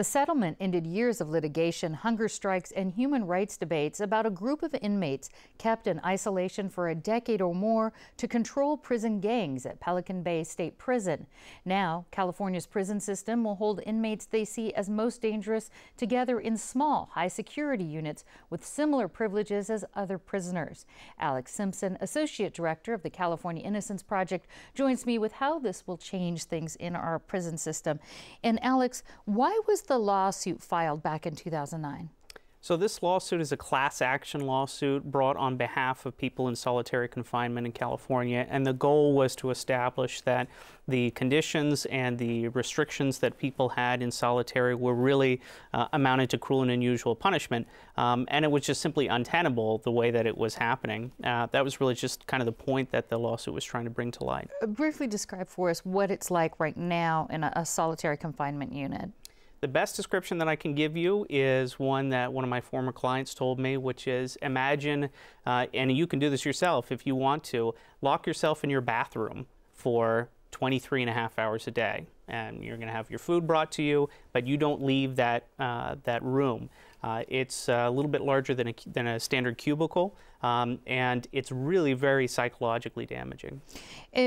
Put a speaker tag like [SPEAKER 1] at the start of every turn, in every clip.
[SPEAKER 1] The settlement ended years of litigation, hunger strikes, and human rights debates about a group of inmates kept in isolation for a decade or more to control prison gangs at Pelican Bay State Prison. Now, California's prison system will hold inmates they see as most dangerous together in small, high-security units with similar privileges as other prisoners. Alex Simpson, Associate Director of the California Innocence Project, joins me with how this will change things in our prison system. And Alex, why was the lawsuit filed back in 2009?
[SPEAKER 2] So this lawsuit is a class action lawsuit brought on behalf of people in solitary confinement in California, and the goal was to establish that the conditions and the restrictions that people had in solitary were really amounted to cruel and unusual punishment, and it was just simply untenable the way that it was happening. That was really just kind of the point that the lawsuit was trying to bring to light.
[SPEAKER 1] Briefly describe for us what it's like right now in a solitary confinement unit.
[SPEAKER 2] The best description that I can give you is one that one of my former clients told me, which is imagine, and you can do this yourself if you want to, lock yourself in your bathroom for 23.5 hours a day. And you're going to have your food brought to you, but you don't leave that room. It's a little bit larger than a standard cubicle, and it's really very psychologically damaging.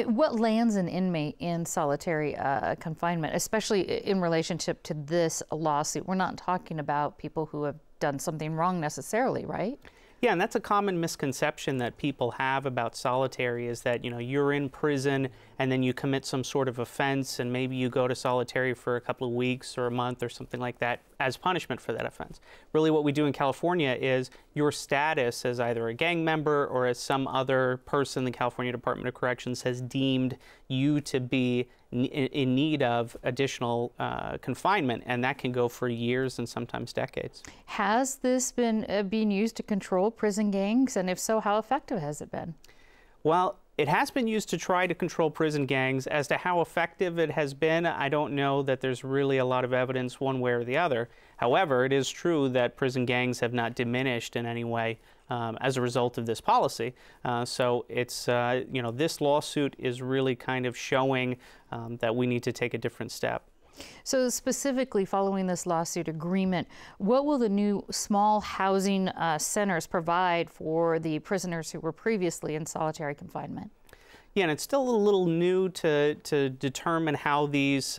[SPEAKER 1] What lands an inmate in solitary confinement, especially in relationship to this lawsuit? We're not talking about people who have done something wrong necessarily, right?
[SPEAKER 2] Yeah, and that's a common misconception that people have about solitary is that, you know, you're in prison and then you commit some sort of offense and maybe you go to solitary for a couple of weeks or a month or something like that as punishment for that offense. Really what we do in California is your status as either a gang member or as some other person the California Department of Corrections has deemed you to be in need of additional confinement, and that can go for years and sometimes decades.
[SPEAKER 1] Has this been being used to control prison gangs, and if so, how effective has it been?
[SPEAKER 2] Well, it has been used to try to control prison gangs. As to how effective it has been, I don't know that there's really a lot of evidence one way or the other. However, it is true that prison gangs have not diminished in any way as a result of this policy. So it's, you know, this lawsuit is really kind of showing that we need to take a different step.
[SPEAKER 1] So specifically following this lawsuit agreement, what will the new small housing centers provide for the prisoners who were previously in solitary confinement?
[SPEAKER 2] Yeah, and it's still a little new to determine how these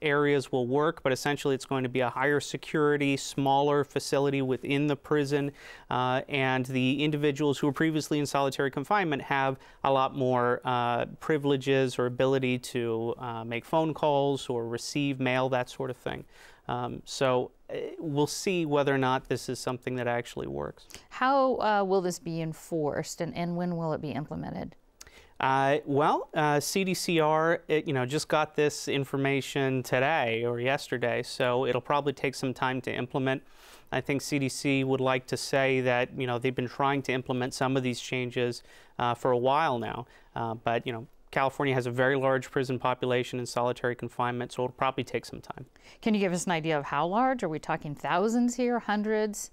[SPEAKER 2] areas will work, but essentially it's going to be a higher security, smaller facility within the prison, and the individuals who were previously in solitary confinement have a lot more privileges or ability to make phone calls or receive mail, that sort of thing. So we'll see whether or not this is something that actually works.
[SPEAKER 1] How will this be enforced, and when will it be implemented?
[SPEAKER 2] CDCR, just got this information today or yesterday, so it'll probably take some time to implement. I think CDC would like to say that, they've been trying to implement some of these changes for a while now, but, California has a very large prison population in solitary confinement, so it'll probably take some time.
[SPEAKER 1] Can you give us an idea of how large? Are we talking thousands here, hundreds?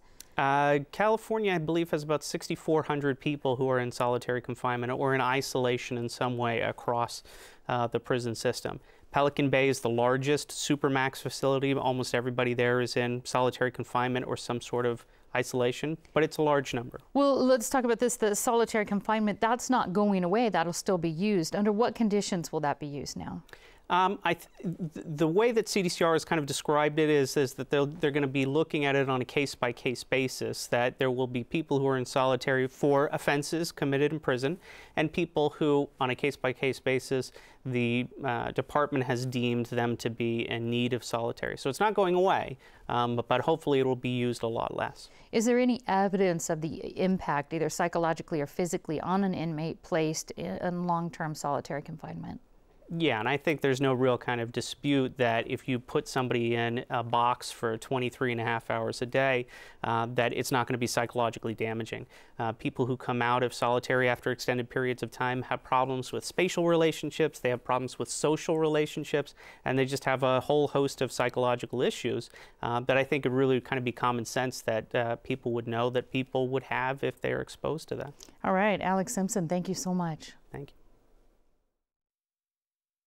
[SPEAKER 2] California, I believe, has about 6,400 people who are in solitary confinement or in isolation in some way across the prison system. Pelican Bay is the largest supermax facility. Almost everybody there is in solitary confinement or some sort of isolation, but it's a large number.
[SPEAKER 1] Well, let's talk about this. The solitary confinement, that's not going away. That'll still be used. Under what conditions will that be used now?
[SPEAKER 2] The way that CDCR has kind of described it is that they're going to be looking at it on a case-by-case basis, that there will be people who are in solitary for offenses committed in prison, and people who, on a case-by-case basis, the department has deemed them to be in need of solitary. So it's not going away, but hopefully it will be used a lot less.
[SPEAKER 1] Is there any evidence of the impact, either psychologically or physically, on an inmate placed in long-term solitary confinement?
[SPEAKER 2] Yeah, and I think there's no real kind of dispute that if you put somebody in a box for 23.5 hours a day, that it's not going to be psychologically damaging. People who come out of solitary after extended periods of time have problems with spatial relationships, they have problems with social relationships, and they just have a whole host of psychological issues that I think it really kind of be common sense that people would know that people would have if they're exposed to that.
[SPEAKER 1] All right, Alex Simpson, thank you so much.
[SPEAKER 2] Thank you.